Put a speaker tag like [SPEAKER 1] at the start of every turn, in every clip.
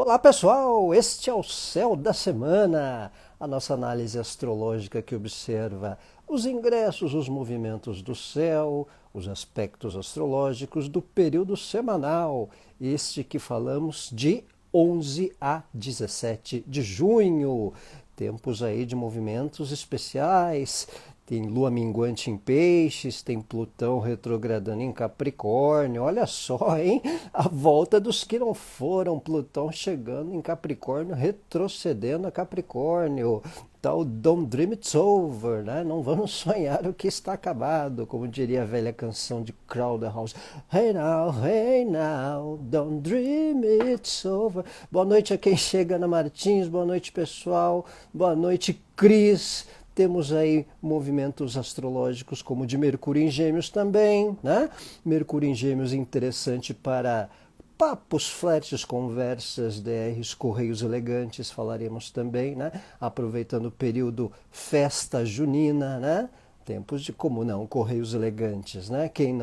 [SPEAKER 1] Olá pessoal, este é o Céu da Semana, a nossa análise astrológica que observa os ingressos, os movimentos do céu, os aspectos astrológicos do período semanal, este que falamos de 11 a 17 de junho. Tempos aí de movimentos especiais, tem Lua minguante em Peixes, tem Plutão retrogradando em Capricórnio. Olha só, hein? A volta dos que não foram. Plutão chegando em Capricórnio, retrocedendo a Capricórnio. Tal Don't Dream It's Over, né? Não vamos sonhar o que está acabado, como diria a velha canção de Crowder House. Hey now, don't dream it's over. Boa noite a quem chega, Ana Martins. Boa noite, pessoal. Boa noite, Cris. Temos aí movimentos astrológicos como o de Mercúrio em Gêmeos também, né? Mercúrio em Gêmeos interessante para papos, flertes, conversas, DRs, correios elegantes, falaremos também, né? Aproveitando o período festa junina, né? Tempos de como não, correios elegantes, né? Quem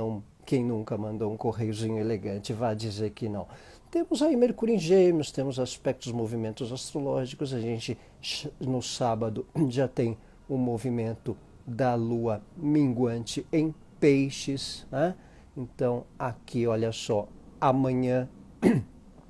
[SPEAKER 1] nunca mandou um correiozinho elegante, vá dizer que não. Temos aí Mercúrio em Gêmeos, temos aspectos, movimentos astrológicos, a gente no sábado já tem o movimento da lua minguante em Peixes, né? Então aqui, olha só, amanhã,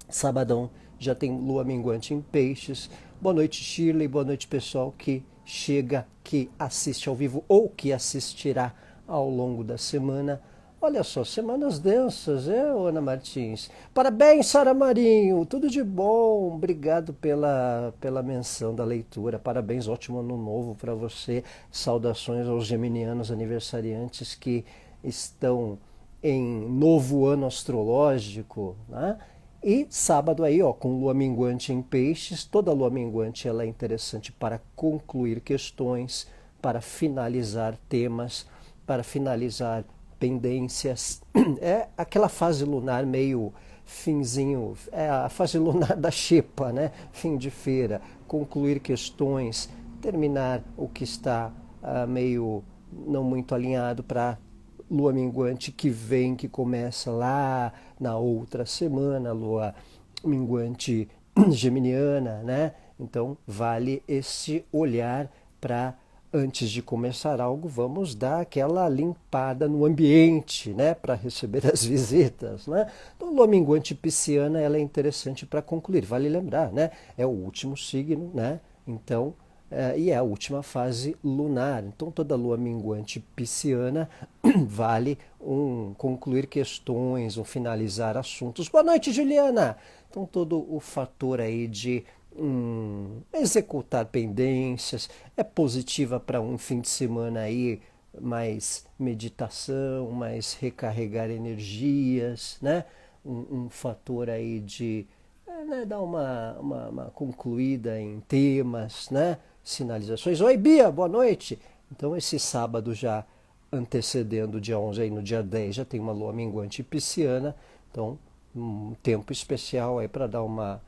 [SPEAKER 1] sabadão, já tem lua minguante em Peixes. Boa noite, Shirley, boa noite, pessoal que chega, que assiste ao vivo ou que assistirá ao longo da semana. Olha só, semanas densas, Ana Martins? Parabéns, Sara Marinho, tudo de bom. Obrigado pela menção da leitura. Parabéns, ótimo ano novo para você. Saudações aos geminianos aniversariantes que estão em novo ano astrológico, né? E sábado aí, ó, com lua minguante em Peixes. Toda lua minguante ela é interessante para concluir questões, para finalizar temas, para finalizar pendências. É aquela fase lunar meio finzinho, é a fase lunar da xepa, né? Fim de feira, concluir questões, terminar o que está meio não muito alinhado para lua minguante que vem, que começa lá na outra semana, lua minguante geminiana, né? Então vale esse olhar para antes de começar algo, vamos dar aquela limpada no ambiente, né, para receber as visitas, né? Então, lua minguante pisciana, ela é interessante para concluir. Vale lembrar, né? É o último signo, né? Então, e é a última fase lunar. Então, toda lua minguante pisciana vale concluir questões, finalizar assuntos. Boa noite, Juliana! Então, todo o fator aí de executar pendências é positiva para um fim de semana aí, mais meditação, mais recarregar energias, né? Um fator aí de né, dar uma concluída em temas, né? Sinalizações. Oi, Bia, boa noite. Então, esse sábado já antecedendo o dia 11, aí no dia 10 já tem uma lua minguante pisciana. Então, um tempo especial aí para dar uma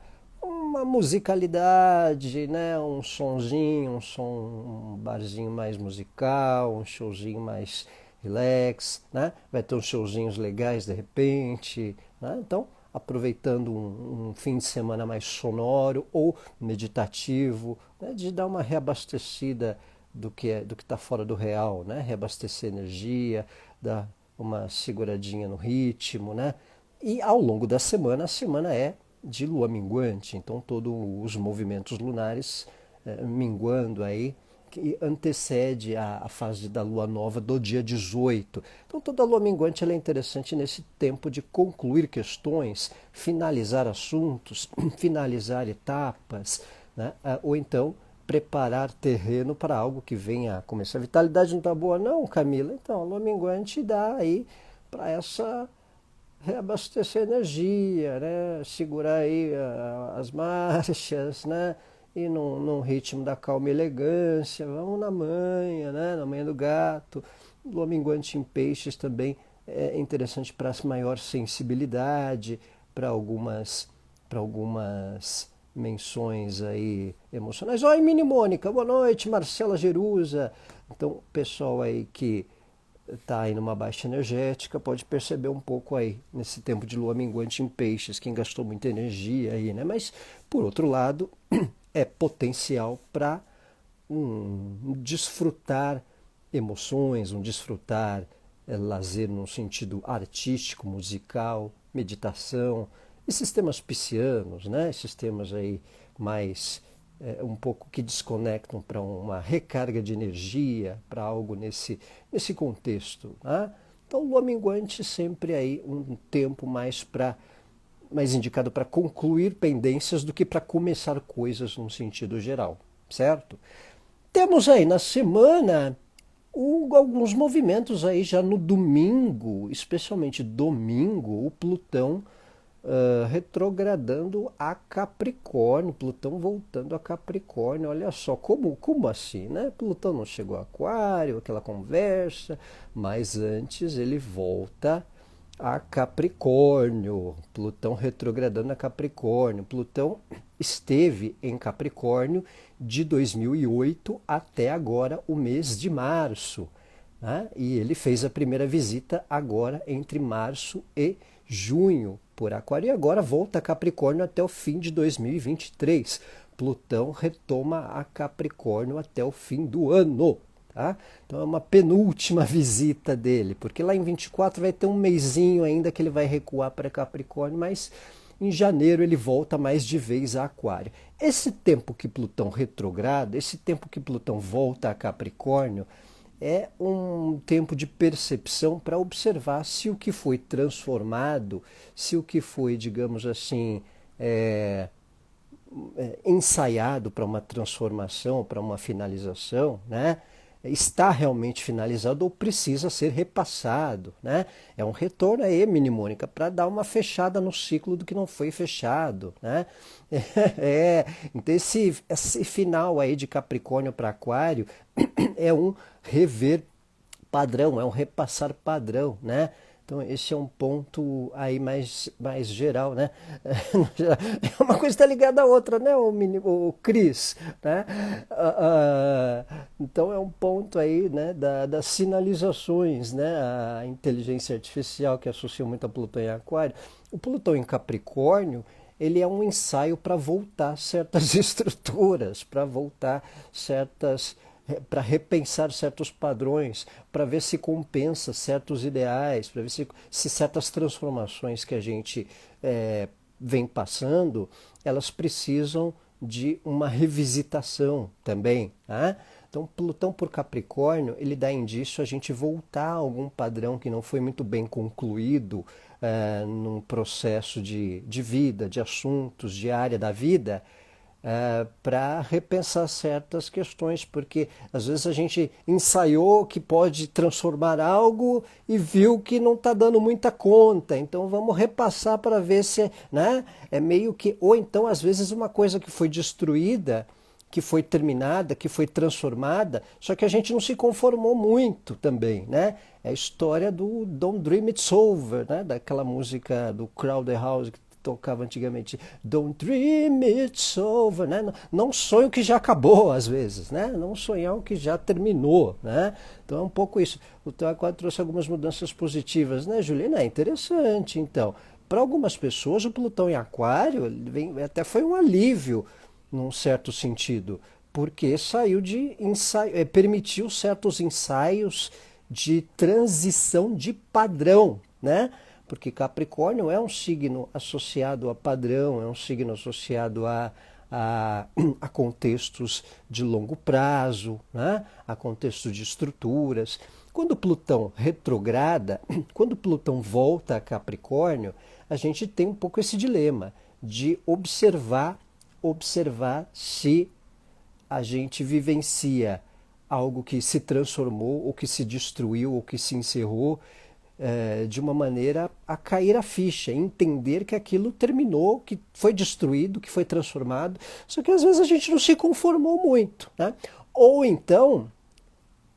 [SPEAKER 1] musicalidade, né? Um sonzinho, um barzinho mais musical, um showzinho mais relax, né? Vai ter uns showzinhos legais de repente, né? Então, aproveitando um fim de semana mais sonoro ou meditativo, né? De dar uma reabastecida do que está fora do real, né? Reabastecer energia, dar uma seguradinha no ritmo, né? E ao longo da semana, a semana é de lua minguante, então todos os movimentos lunares minguando aí, que antecede a fase da lua nova do dia 18. Então toda lua minguante ela é interessante nesse tempo de concluir questões, finalizar assuntos, finalizar etapas, né? Ou então preparar terreno para algo que venha a começar. A vitalidade não está boa não, Camila? Então a lua minguante dá aí para essa reabastecer energia, né? Segurar aí as marchas, né? E num ritmo da calma e elegância, vamos na manhã, né? Na manhã do gato. Lua minguante em peixes também é interessante para maior sensibilidade, para algumas menções aí emocionais. Oi, Mini Mônica, boa noite, Marcela Jerusa. Então, pessoal aí que está aí numa baixa energética, pode perceber um pouco aí, nesse tempo de lua minguante em peixes, quem gastou muita energia aí, né? Mas, por outro lado, é potencial para desfrutar emoções, desfrutar lazer num sentido artístico, musical, meditação, esses temas piscianos, né? Esses temas aí mais um pouco que desconectam para uma recarga de energia, para algo nesse contexto. Né? Então, lua minguante sempre aí um tempo mais indicado para concluir pendências do que para começar coisas num sentido geral, certo? Temos aí na semana alguns movimentos aí já no domingo, especialmente domingo, o Plutão retrogradando a Capricórnio, Plutão voltando a Capricórnio. Olha só, como assim, né? Plutão não chegou a Aquário, aquela conversa, mas antes ele volta a Capricórnio, Plutão retrogradando a Capricórnio. Plutão esteve em Capricórnio de 2008 até agora, o mês de março. Né? E ele fez a primeira visita agora entre março e junho por Aquário e agora volta a Capricórnio até o fim de 2023. Plutão retoma a Capricórnio até o fim do ano. Tá? Então é uma penúltima visita dele, porque lá em 24 vai ter um mesinho ainda que ele vai recuar para Capricórnio, mas em janeiro ele volta mais de vez a Aquário. Esse tempo que Plutão retrograda, esse tempo que Plutão volta a Capricórnio, é um tempo de percepção para observar se o que foi transformado, se o que foi, digamos assim, ensaiado para uma transformação, para uma finalização, né? Está realmente finalizado ou precisa ser repassado, né? É um retorno aí, mnemônica, para dar uma fechada no ciclo do que não foi fechado, né? Então esse final aí de Capricórnio para Aquário é um rever padrão, é um repassar padrão, né? Então esse é um ponto aí mais geral, né? Uma coisa está ligada à outra, né, o Cris? Né? Então é um ponto aí, né, das sinalizações, né? A inteligência artificial que associa muito a Plutão em Aquário. O Plutão em Capricórnio, ele é um ensaio para voltar certas estruturas, para voltar para repensar certos padrões, para ver se compensa certos ideais, para ver se certas transformações que a gente vem passando, elas precisam de uma revisitação também. Né? Então, Plutão por Capricórnio, ele dá indício a gente voltar a algum padrão que não foi muito bem concluído num processo de vida, de assuntos, de área da vida, para repensar certas questões, porque às vezes a gente ensaiou que pode transformar algo e viu que não está dando muita conta, então vamos repassar para ver se, né? É meio que, ou então às vezes uma coisa que foi destruída, que foi terminada, que foi transformada, só que a gente não se conformou muito também, né? É a história do Don't Dream It's Over, né? Daquela música do Crowded House que tocava antigamente, Don't Dream It's Over, né? Não sonho que já acabou às vezes, né? Não sonhar o que já terminou, né? Então é um pouco isso. O teu Aquário trouxe algumas mudanças positivas, né, Juliana? É interessante, então. Para algumas pessoas, o Plutão em Aquário até foi um alívio, num certo sentido, porque saiu de ensaio, permitiu certos ensaios de transição de padrão, né? Porque Capricórnio é um signo associado a padrão, é um signo associado a contextos de longo prazo, né? A contextos de estruturas. Quando Plutão retrograda, quando Plutão volta a Capricórnio, a gente tem um pouco esse dilema de observar se a gente vivencia algo que se transformou, ou que se destruiu, ou que se encerrou, de uma maneira a cair a ficha, entender que aquilo terminou, que foi destruído, que foi transformado, só que às vezes a gente não se conformou muito, né? Ou então,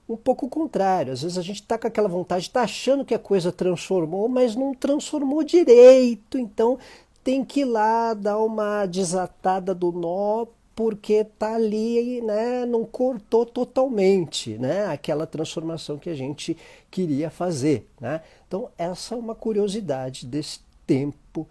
[SPEAKER 1] um pouco o contrário, às vezes a gente está com aquela vontade, está achando que a coisa transformou, mas não transformou direito, então tem que ir lá dar uma desatada do nó porque está ali, né, não cortou totalmente, né, aquela transformação que a gente queria fazer, né? Então essa é uma curiosidade desse tempo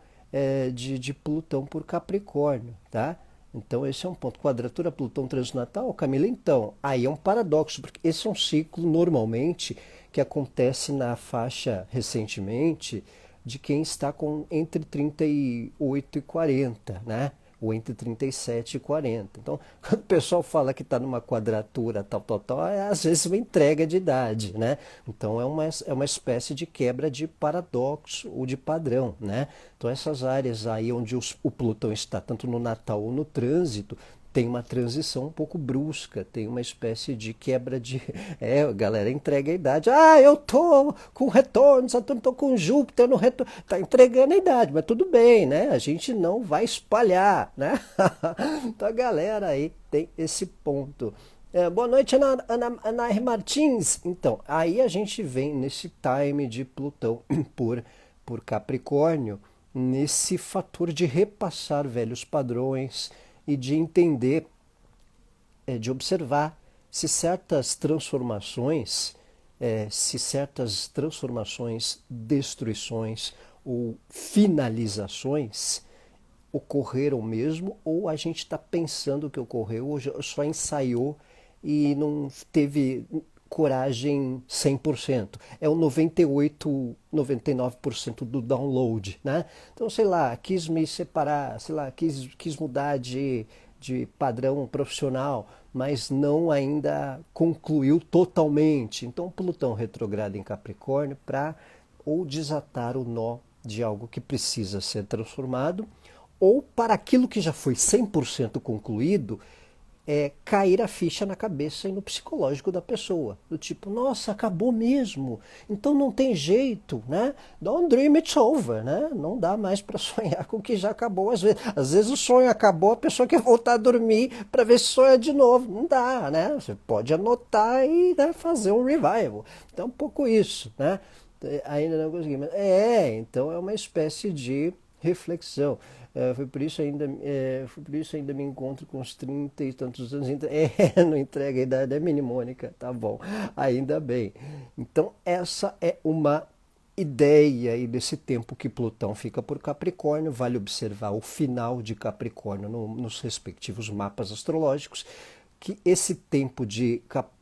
[SPEAKER 1] de Plutão por Capricórnio, tá? Então esse é um ponto. Quadratura Plutão transnatal, Camila, então, aí é um paradoxo, porque esse é um ciclo normalmente que acontece na faixa recentemente de quem está com entre 38 e 40, né? Ou entre 37 e 40. Então, quando o pessoal fala que está numa quadratura tal, tal, tal, é às vezes uma entrega de idade, né? Então é uma espécie de quebra de paradoxo ou de padrão, né? Então essas áreas aí onde o Plutão está, tanto no natal ou no trânsito, tem uma transição um pouco brusca, tem uma espécie de quebra de. É, a galera entrega a idade. Ah, eu tô com retorno, Saturno, tô com Júpiter no retorno. Tá entregando a idade, mas tudo bem, né? A gente não vai espalhar, né? Então a galera aí tem esse ponto. Boa noite, Ana R. Martins. Então, aí a gente vem nesse time de Plutão por Capricórnio, nesse fator de repassar velhos padrões e de entender, de observar se certas transformações, destruições ou finalizações ocorreram mesmo, ou a gente está pensando que ocorreu, ou só ensaiou e não teve coragem 100%. É o 98, 99% do download, né? Então, sei lá, quis me separar, sei lá, quis mudar de padrão profissional, mas não ainda concluiu totalmente. Então, Plutão retrograda em Capricórnio para ou desatar o nó de algo que precisa ser transformado, ou para aquilo que já foi 100% concluído, cair a ficha na cabeça e no psicológico da pessoa. Do tipo, nossa, acabou mesmo, então não tem jeito, né? Don't dream it's over, né? Não dá mais para sonhar com o que já acabou. Às vezes o sonho acabou, a pessoa quer voltar a dormir para ver se sonha de novo. Não dá, né? Você pode anotar e, né, fazer um revival. Então é um pouco isso, né? Ainda não consegui. Mas então é uma espécie de reflexão. Foi por isso ainda me encontro com os 30 e tantos anos. Não entrega a idade, é mnemônica, tá bom, ainda bem. Então essa é uma ideia aí desse tempo que Plutão fica por Capricórnio. Vale observar o final de Capricórnio nos respectivos mapas astrológicos, que esse tempo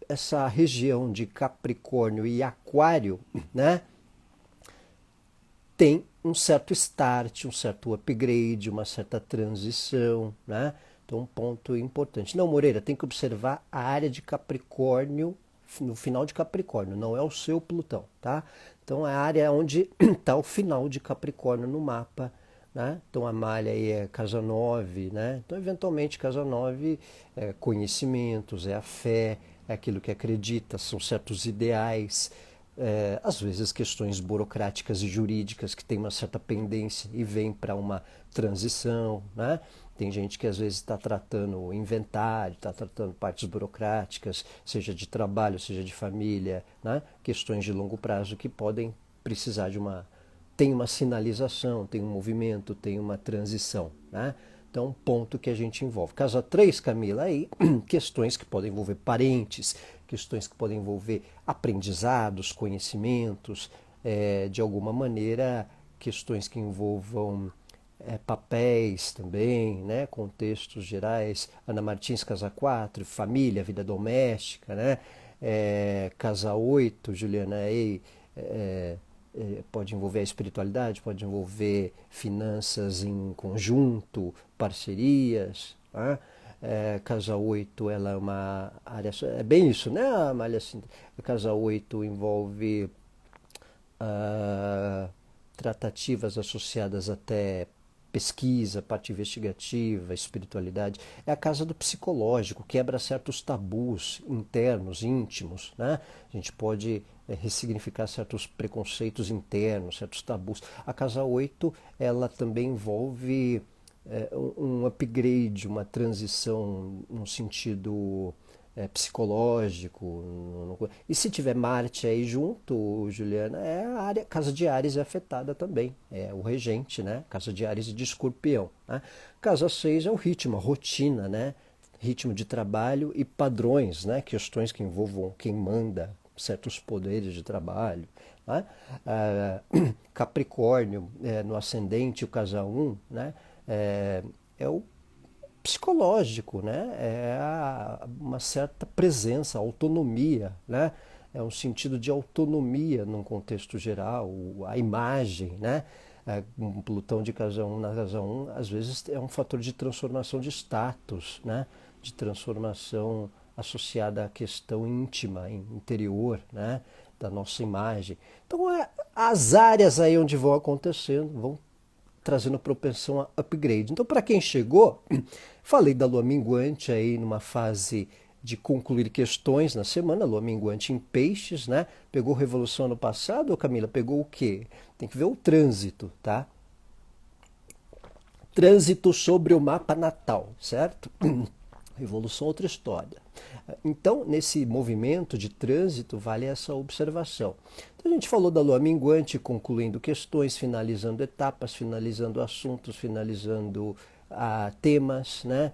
[SPEAKER 1] essa região de Capricórnio e Aquário, né, tem um certo start, um certo upgrade, uma certa transição, né? Então, um ponto importante. Não, Moreira, tem que observar a área de Capricórnio, no final de Capricórnio, não é o seu Plutão, tá? Então, é a área onde está o final de Capricórnio no mapa, né? Então, a malha aí é casa 9, né? Então, eventualmente, casa 9 é conhecimentos, é a fé, é aquilo que acredita, são certos ideais, às vezes questões burocráticas e jurídicas que têm uma certa pendência e vêm para uma transição, né? Tem gente que às vezes está tratando o inventário, está tratando partes burocráticas, seja de trabalho, seja de família, né? Questões de longo prazo que podem precisar tem uma sinalização, tem um movimento, tem uma transição, né? Então, um ponto que a gente envolve. Casa 3, Camila, aí questões que podem envolver parentes, questões que podem envolver aprendizados, conhecimentos, de alguma maneira, questões que envolvam papéis também, né, contextos gerais. Ana Martins, casa 4, família, vida doméstica, né? Casa 8, Juliana, aí, pode envolver a espiritualidade, pode envolver finanças em conjunto, parcerias, né? Casa 8 ela é uma área. É bem isso, né, Amália? Assim, casa 8 envolve ah, tratativas associadas até pesquisa, parte investigativa, espiritualidade. É a casa do psicológico, quebra certos tabus internos, íntimos, né? A gente pode ressignificar certos preconceitos internos, certos tabus. A casa 8 ela também envolve um upgrade, uma transição no sentido psicológico. E se tiver Marte aí junto, Juliana, a área, casa de Áries é afetada também. É o regente, né? Casa de Áries e de Escorpião. Né? Casa 6 é o ritmo, a rotina, né? ritmo de trabalho e padrões, né? Questões que envolvam quem manda, certos poderes de trabalho. Né? Capricórnio, no ascendente, o casa 1, né? É o psicológico, né? Uma certa presença, autonomia, né? É um sentido de autonomia num contexto geral, a imagem, né? Um Plutão de casa 1 na casa 1, às vezes é um fator de transformação de status, né? De transformação associada à questão íntima, interior, né? Da nossa imagem. Então, as áreas aí onde vão acontecendo, vão trazendo propensão a upgrade. Então, para quem chegou, falei da lua minguante aí numa fase de concluir questões na semana, lua minguante em peixes, né? Pegou revolução ano passado, ou Camila, pegou o quê? Tem que ver o trânsito, tá? Trânsito sobre o mapa natal, certo? Revolução outra história. Então, nesse movimento de trânsito, vale essa observação. Então, a gente falou da lua minguante, concluindo questões, finalizando etapas, finalizando assuntos, finalizando temas, né?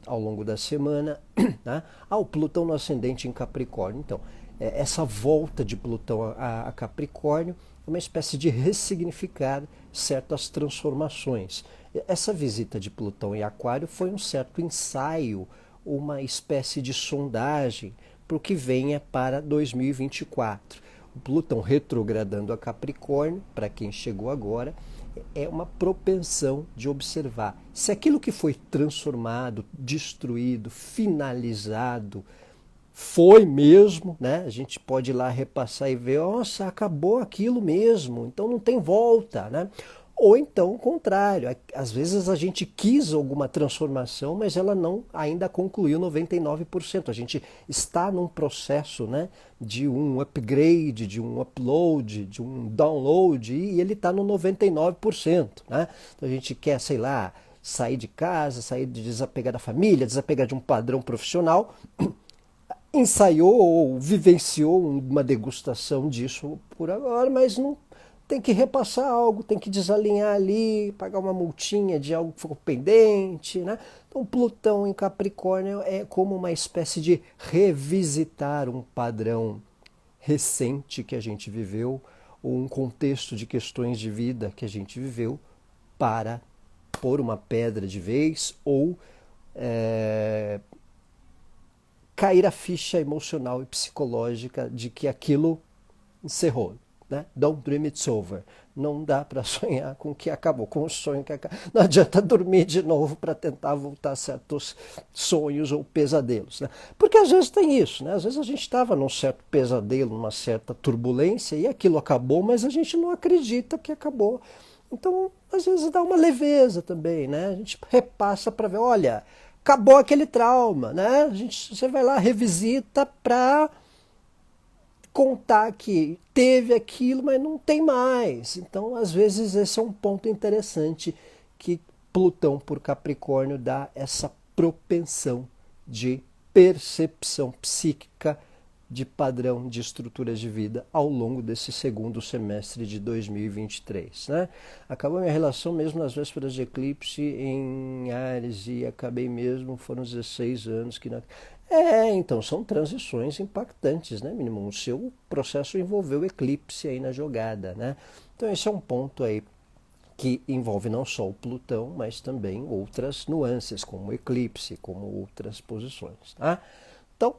[SPEAKER 1] Ao longo da semana. Né? O Plutão no ascendente em Capricórnio. Então, essa volta de Plutão a Capricórnio é uma espécie de ressignificar certas transformações. Essa visita de Plutão em Aquário foi um certo ensaio, uma espécie de sondagem para o que venha para 2024. O Plutão retrogradando a Capricórnio, para quem chegou agora, é uma propensão de observar se aquilo que foi transformado, destruído, finalizado, foi mesmo, né? A gente pode ir lá repassar e ver, nossa, acabou aquilo mesmo, então não tem volta, né? Ou então o contrário, às vezes a gente quis alguma transformação, mas ela não ainda concluiu 99%. A gente está num processo, né, de um upgrade, de um upload, de um download, e ele está no 99%. Né? Então a gente quer, sei lá, sair de casa, sair de desapegar da família, desapegar de um padrão profissional, ensaiou ou vivenciou uma degustação disso por agora, mas não tem que repassar algo, tem que desalinhar ali, pagar uma multinha de algo que ficou pendente, né? Então Plutão em Capricórnio é como uma espécie de revisitar um padrão recente que a gente viveu, ou um contexto de questões de vida que a gente viveu, para pôr uma pedra de vez ou cair a ficha emocional e psicológica de que aquilo encerrou. Né? Don't dream it's over. Não dá para sonhar com o que acabou, com o sonho que acabou. Não adianta dormir de novo para tentar voltar a certos sonhos ou pesadelos. Né? Porque às vezes tem isso, né? Às vezes a gente estava num certo pesadelo, numa certa turbulência e aquilo acabou, mas a gente não acredita que acabou. Então, às vezes dá uma leveza também, né? A gente repassa para ver, olha, acabou aquele trauma, né? Você vai lá, revisita para contar que teve aquilo, mas não tem mais. Então, às vezes, esse é um ponto interessante que Plutão por Capricórnio dá essa propensão de percepção psíquica de padrão de estruturas de vida ao longo desse segundo semestre de 2023. Né? Acabou minha relação mesmo nas vésperas de eclipse em Áries e acabei mesmo, foram 16 anos que... então são transições impactantes, né, mínimo? O seu processo envolveu eclipse aí na jogada, né? Então esse é um ponto aí que envolve não só o Plutão, mas também outras nuances, como o eclipse, como outras posições, tá? Então,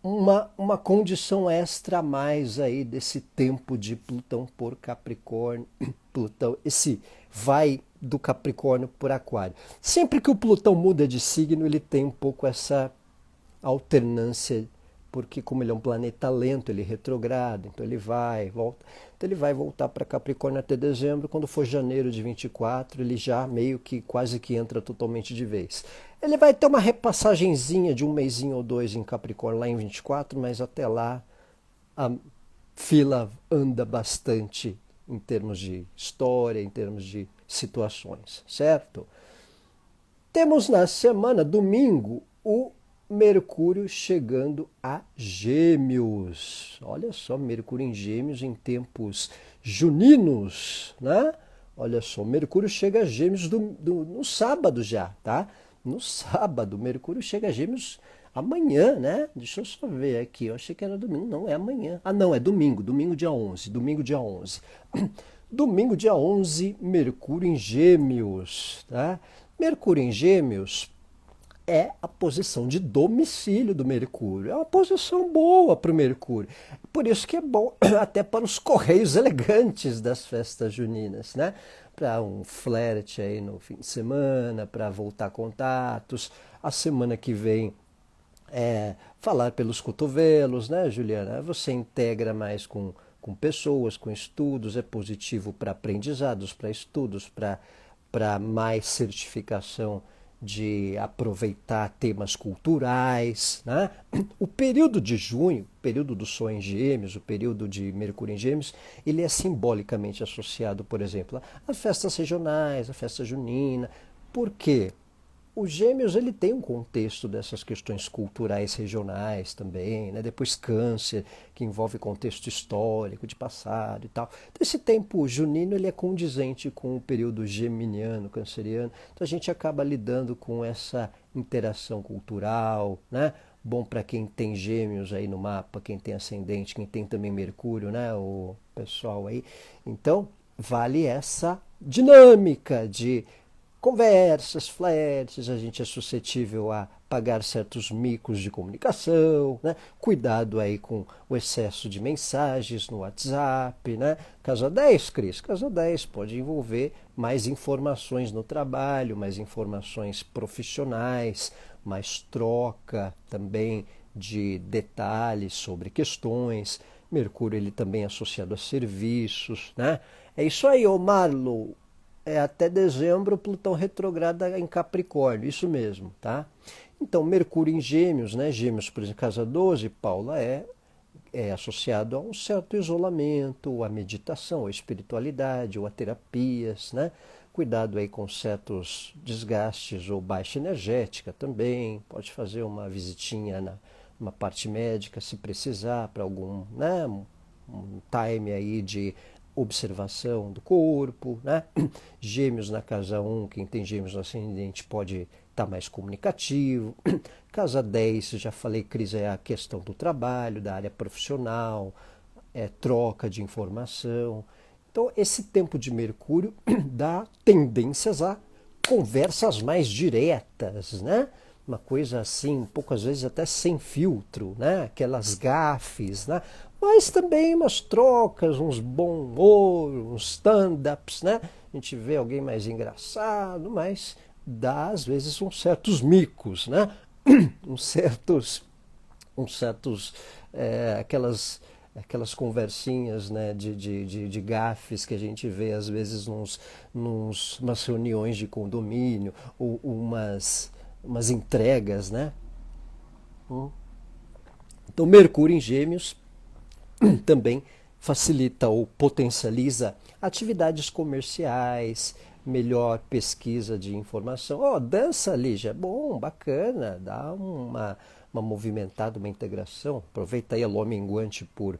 [SPEAKER 1] uma condição extra a mais aí desse tempo de Plutão por Capricórnio, Plutão, esse vai do Capricórnio por Aquário. Sempre que o Plutão muda de signo, ele tem um pouco essa alternância, porque como ele é um planeta lento, ele retrograda, então ele vai, volta. Então ele vai voltar para Capricórnio até dezembro, quando for janeiro de 24, ele já meio que quase que entra totalmente de vez. Ele vai ter uma repassagenzinha de um mesinho ou dois em Capricórnio lá em 24, mas até lá a fila anda bastante em termos de história, em termos de situações, certo? Temos na semana, domingo, o Mercúrio chegando a Gêmeos. Olha só, Mercúrio em Gêmeos em tempos juninos, né? Olha só, Mercúrio chega a Gêmeos no sábado já, tá? no sábado. Mercúrio chega a Gêmeos amanhã, né? Deixa eu só ver aqui. Eu achei que era domingo. Não, é amanhã. Ah, não, é domingo. Domingo dia 11. Domingo dia 11. Domingo dia 11, Mercúrio em Gêmeos, tá? Mercúrio em Gêmeos é a posição de domicílio do Mercúrio. É uma posição boa para o Mercúrio. Por isso que é bom até para os correios elegantes das festas juninas, né? Para um flerte aí no fim de semana, para voltar contatos. A semana que vem falar pelos cotovelos, né, Juliana? Você integra mais com pessoas, com estudos, é positivo para aprendizados, para estudos, para mais certificação de aproveitar temas culturais, né? O período de junho, o período do Sol em Gêmeos, o período de Mercúrio em Gêmeos, ele é simbolicamente associado, por exemplo, a festas regionais, a festa junina. Por quê? O Gêmeos ele tem um contexto dessas questões culturais regionais também, né? Depois Câncer, que envolve contexto histórico, de passado e tal. Então, esse tempo junino ele é condizente com o período geminiano, canceriano. Então a gente acaba lidando com essa interação cultural, né? Bom para quem tem Gêmeos aí no mapa, quem tem ascendente, quem tem também Mercúrio, né? O pessoal aí. Então, vale essa dinâmica de conversas, flertes, a gente é suscetível a pagar certos micos de comunicação, né? Cuidado aí com o excesso de mensagens no WhatsApp, né? Casa 10, Cris, casa 10 pode envolver mais informações no trabalho, mais informações profissionais, mais troca também de detalhes sobre questões. Mercúrio ele também é associado a serviços, né? É isso aí, ô Marlo. É até dezembro Plutão retrograda em Capricórnio, isso mesmo, tá? Então, Mercúrio em Gêmeos, né? Gêmeos, por exemplo, casa 12, Paula, é associado a um certo isolamento, a meditação, a espiritualidade, ou a terapias, né? Cuidado aí com certos desgastes ou baixa energética também. Pode fazer uma visitinha numa parte médica se precisar para algum, né? Um time aí de observação do corpo, né? Gêmeos na casa 1, quem tem gêmeos no ascendente pode estar mais comunicativo. Casa 10, já falei, Cris, é a questão do trabalho, da área profissional, troca de informação. Então, esse tempo de Mercúrio dá tendências a conversas mais diretas, né? Uma coisa assim, um pouco às vezes até sem filtro, né? Aquelas gafes, né? Mas também umas trocas, uns bom humor, uns stand-ups, né? A gente vê alguém mais engraçado, mas dá às vezes uns certos micos, né? Uns certos, aquelas conversinhas, né, de gafes que a gente vê às vezes umas reuniões de condomínio, ou umas entregas, né? Então, Mercúrio em Gêmeos também facilita ou potencializa atividades comerciais, melhor pesquisa de informação. Oh, dança, Lígia, bom, bacana, dá uma movimentada, uma integração. Aproveita aí a lua minguante por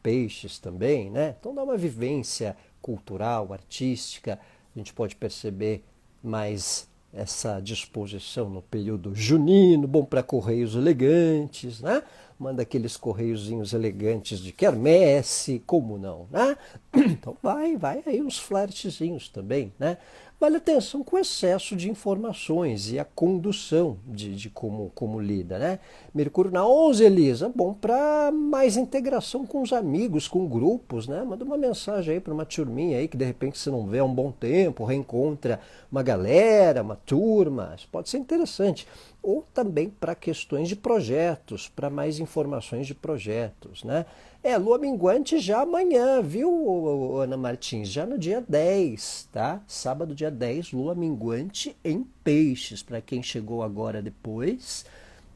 [SPEAKER 1] peixes também, né? Então dá uma vivência cultural, artística. A gente pode perceber mais essa disposição no período junino, bom para correios elegantes, né? Manda aqueles correiozinhos elegantes de quermesse, como não, né? Então vai aí uns flertezinhos também, né? Vale atenção com o excesso de informações e a condução de como lida, né? Mercúrio na 11, Elisa, bom para mais integração com os amigos, com grupos, né? Manda uma mensagem aí para uma turminha aí que de repente você não vê há um bom tempo, reencontra uma galera, uma turma, isso pode ser interessante. Ou também para questões de projetos, para mais informações de projetos, né? Lua minguante já amanhã, viu, Ana Martins? Já no dia 10, tá? Sábado, dia 10, lua minguante em peixes. Para quem chegou agora depois,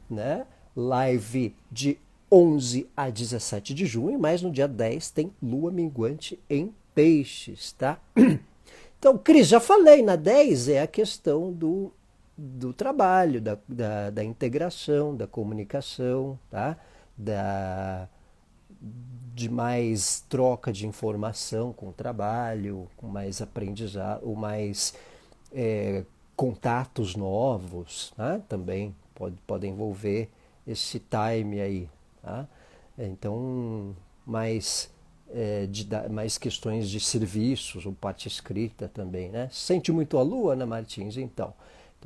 [SPEAKER 1] né? Live de 11 a 17 de junho, mas no dia 10 tem lua minguante em peixes, tá? Então, Cris, já falei, na 10 é a questão do trabalho, da integração, da comunicação, tá? De mais troca de informação com o trabalho, com mais aprendizado, ou mais contatos novos, né? Também pode envolver esse time aí. Tá? Então, mais, mais questões de serviços, ou parte escrita também. Né? Sente muito a lua, Ana Martins? Então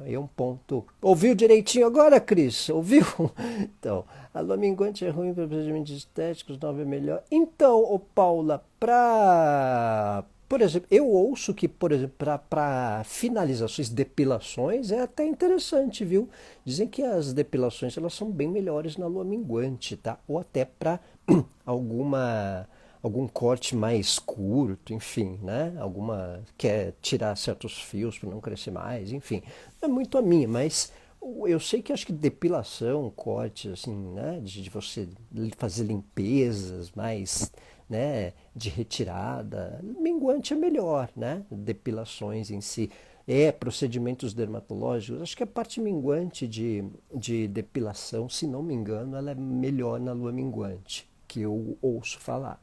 [SPEAKER 1] aí é um ponto. Ouviu direitinho agora, Cris? Ouviu? Então, a lua minguante é ruim para procedimentos estéticos, 9 é melhor. Então, ô Paula, por exemplo, eu ouço que, por exemplo, para finalizações, depilações, é até interessante, viu? Dizem que as depilações elas são bem melhores na lua minguante, tá? Ou até para alguma algum corte mais curto, enfim, né? Alguma quer tirar certos fios para não crescer mais, enfim. É muito a minha, mas eu sei que acho que depilação, corte, assim, né? De você fazer limpezas mais, né? De retirada, minguante é melhor, né? Depilações em si. Procedimentos dermatológicos. Acho que a parte minguante de depilação, se não me engano, ela é melhor na lua minguante, que eu ouço falar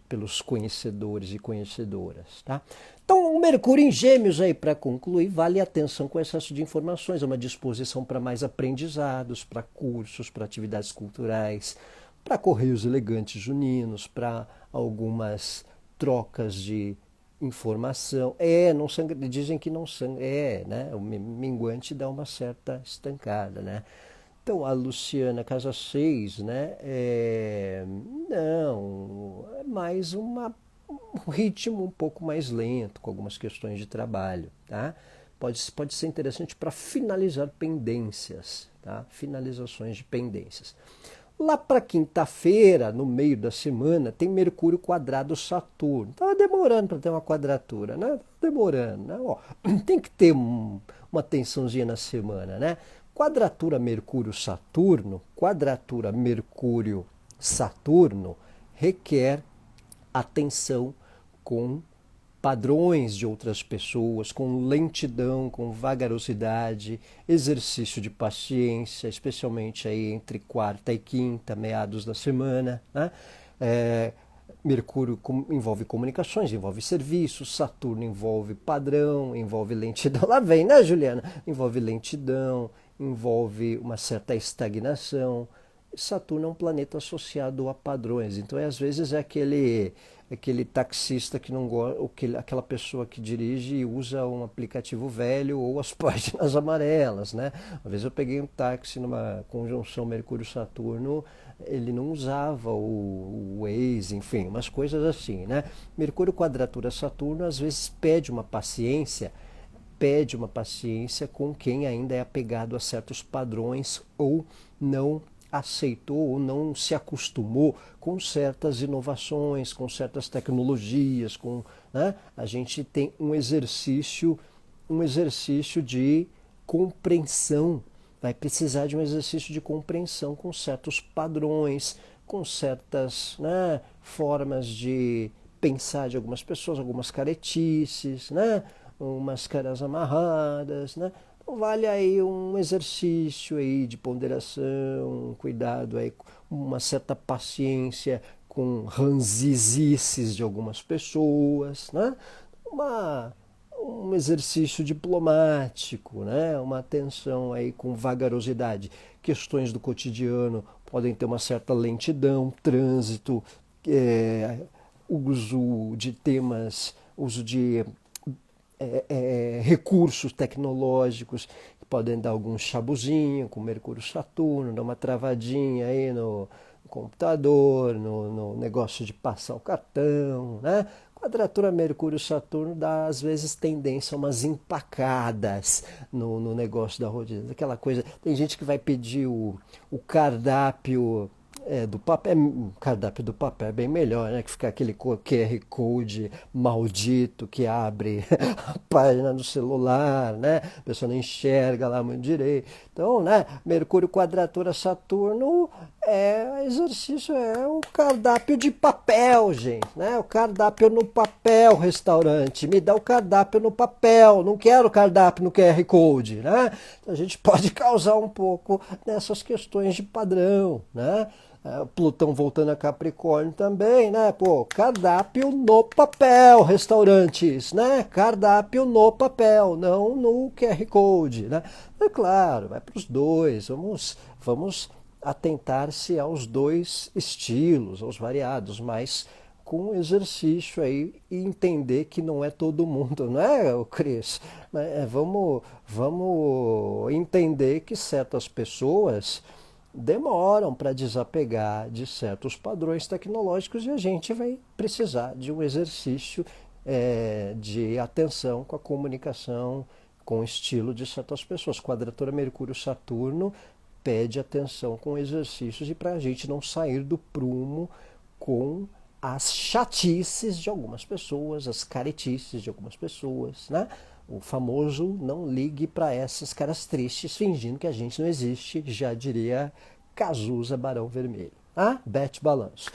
[SPEAKER 1] pelos conhecedores e conhecedoras. Tá? Então, o Mercúrio em Gêmeos, aí para concluir, vale a atenção com excesso de informações, é uma disposição para mais aprendizados, para cursos, para atividades culturais, para correios elegantes juninos, para algumas trocas de informação. Não sangra, dizem que não sangra, né? O minguante dá uma certa estancada, né? Então, a Luciana Casa 6, né? Não, é mais um ritmo um pouco mais lento, com algumas questões de trabalho, tá? Pode ser interessante para finalizar pendências, tá? Finalizações de pendências. Lá para quinta-feira, no meio da semana, tem Mercúrio quadrado Saturno. Estava demorando para ter uma quadratura, né? Demorando, né? Ó, tem que ter uma tensãozinha na semana, né? Quadratura Mercúrio-Saturno requer atenção com padrões de outras pessoas, com lentidão, com vagarosidade, exercício de paciência, especialmente aí entre quarta e quinta, meados da semana, né? Mercúrio envolve comunicações, envolve serviços, Saturno envolve padrão, envolve lentidão. Lá vem, né, Juliana? Envolve lentidão, envolve uma certa estagnação. Saturno é um planeta associado a padrões, então às vezes é aquele taxista que não gosta, aquela pessoa que dirige e usa um aplicativo velho ou as páginas amarelas, né? Uma vez eu peguei um táxi numa conjunção Mercúrio-Saturno, ele não usava o Waze, enfim, umas coisas assim, né? Mercúrio quadratura Saturno às vezes pede uma paciência com quem ainda é apegado a certos padrões ou não aceitou ou não se acostumou com certas inovações, com certas tecnologias, né? A gente tem um exercício de compreensão, vai precisar de um exercício de compreensão com certos padrões, com certas, né, formas de pensar de algumas pessoas, algumas caretices, né? Umas caras amarradas, né? Então vale aí um exercício aí de ponderação, um cuidado aí, uma certa paciência com ranzizices de algumas pessoas, né? Um exercício diplomático, né? Uma atenção aí com vagarosidade. Questões do cotidiano podem ter uma certa lentidão, trânsito, uso de recursos tecnológicos que podem dar algum chabuzinho com Mercúrio Saturno, dar uma travadinha aí no computador, no negócio de passar o cartão, né? Quadratura Mercúrio-Saturno dá, às vezes, tendência a umas empacadas no negócio da rotina. Aquela coisa, tem gente que vai pedir o cardápio do papel, o cardápio do papel é bem melhor, né? Que fica aquele QR Code maldito que abre a página do celular, né? A pessoa não enxerga lá muito direito. Então, né? Mercúrio quadratura Saturno Exercício é o cardápio de papel, gente, né? O cardápio no papel, restaurante. Me dá o cardápio no papel, não quero o cardápio no QR Code, né? Então a gente pode causar um pouco nessas questões de padrão, né? Plutão voltando a Capricórnio também, né? Pô, cardápio no papel, restaurantes, né? Cardápio no papel, não no QR Code, né? É claro, vai para os dois, vamos atentar-se aos dois estilos, aos variados, mas com exercício aí e entender que não é todo mundo, não é, Cris? Vamos entender que certas pessoas demoram para desapegar de certos padrões tecnológicos e a gente vai precisar de um exercício de atenção com a comunicação, com o estilo de certas pessoas. Quadratura Mercúrio-Saturno pede atenção com exercícios e para a gente não sair do prumo com as chatices de algumas pessoas, as caretices de algumas pessoas, né? O famoso não ligue para essas caras tristes fingindo que a gente não existe, já diria Cazuza Barão Vermelho. Ah, Bete Balanço.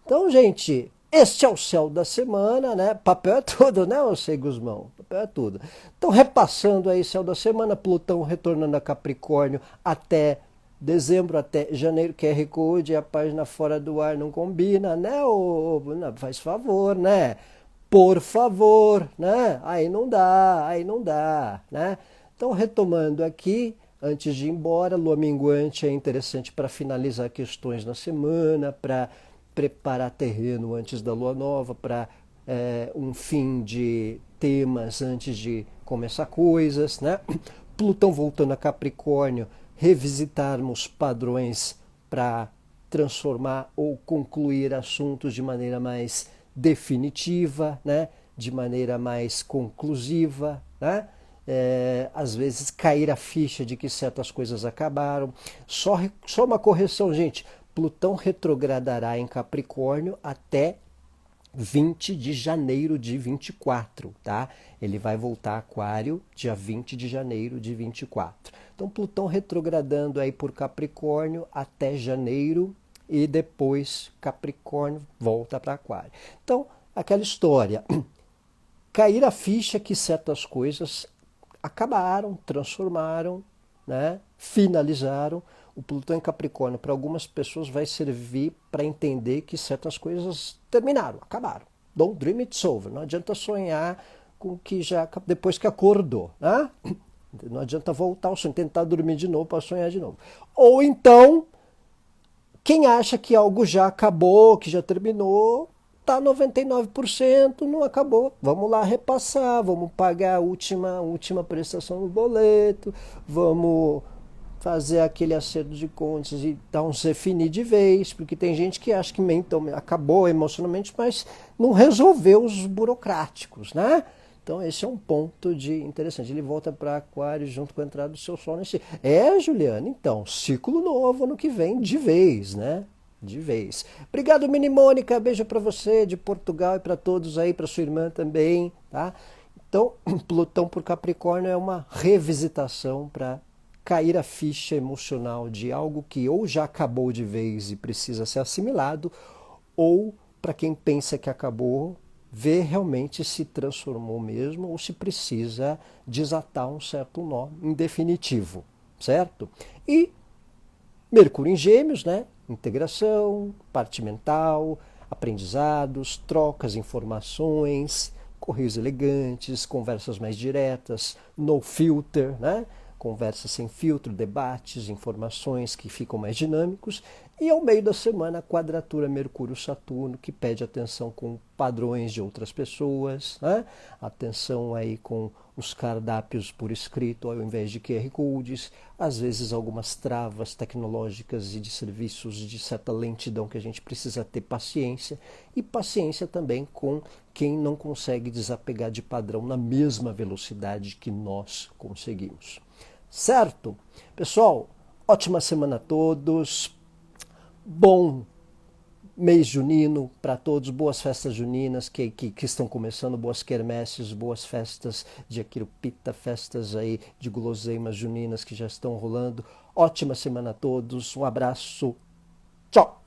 [SPEAKER 1] Então, gente, este é o céu da semana, né? Papel é tudo, né, José Guzmão? Papel é tudo. Então, repassando aí céu da semana, Plutão retornando a Capricórnio até dezembro, até janeiro, QR Code, a página fora do ar não combina, né? Não, faz favor, né? Por favor, né? Aí não dá, né? Então, retomando aqui, antes de ir embora, lua minguante é interessante para finalizar questões na semana, para preparar terreno antes da lua nova, para um fim de temas antes de começar coisas, né? Plutão voltando a Capricórnio, revisitarmos padrões para transformar ou concluir assuntos de maneira mais definitiva, né? De maneira mais conclusiva, né? Às vezes cair a ficha de que certas coisas acabaram. Só uma correção, gente. Plutão retrogradará em Capricórnio até 20 de janeiro de 24, tá? Ele vai voltar a Aquário dia 20 de janeiro de 24. Então, Plutão retrogradando aí por Capricórnio até janeiro e depois Capricórnio volta para Aquário. Então, aquela história, cair a ficha que certas coisas acabaram, transformaram, né? Finalizaram. O Plutão em Capricórnio, para algumas pessoas, vai servir para entender que certas coisas terminaram, acabaram. Don't dream it's over. Não adianta sonhar com que já depois que acordou, né? Não adianta voltar ao sonho, tentar dormir de novo para sonhar de novo. Ou então, quem acha que algo já acabou, que já terminou, tá 99%, não acabou. Vamos lá repassar, vamos pagar a última prestação do boleto, vamos fazer aquele acerto de contas e dar um definir de vez, porque tem gente que acha que então, acabou emocionalmente, mas não resolveu os burocráticos, né? Então esse é um ponto de interessante. Ele volta para Aquário junto com a entrada do seu Sol nesse. Juliana, então, ciclo novo ano que vem de vez, né? De vez. Obrigado, Mini Mônica. Beijo para você de Portugal e para todos aí, para sua irmã também, tá? Então, Plutão por Capricórnio é uma revisitação para cair a ficha emocional de algo que ou já acabou de vez e precisa ser assimilado, ou para quem pensa que acabou, ver realmente se transformou mesmo ou se precisa desatar um certo nó em definitivo, certo? E Mercúrio em Gêmeos, né? Integração, parte mental, aprendizados, trocas, informações, correios elegantes, conversas mais diretas, no filter, né? Conversas sem filtro, debates, informações que ficam mais dinâmicos. E ao meio da semana, a quadratura Mercúrio-Saturno, que pede atenção com padrões de outras pessoas, né? Atenção aí com os cardápios por escrito ao invés de QR Codes, às vezes algumas travas tecnológicas e de serviços de certa lentidão que a gente precisa ter paciência, e paciência também com quem não consegue desapegar de padrão na mesma velocidade que nós conseguimos. Certo? Pessoal, ótima semana a todos, bom mês junino para todos, boas festas juninas que estão começando, boas quermesses, boas festas de Aquirupita, festas aí de guloseimas juninas que já estão rolando. Ótima semana a todos, um abraço, Tchau!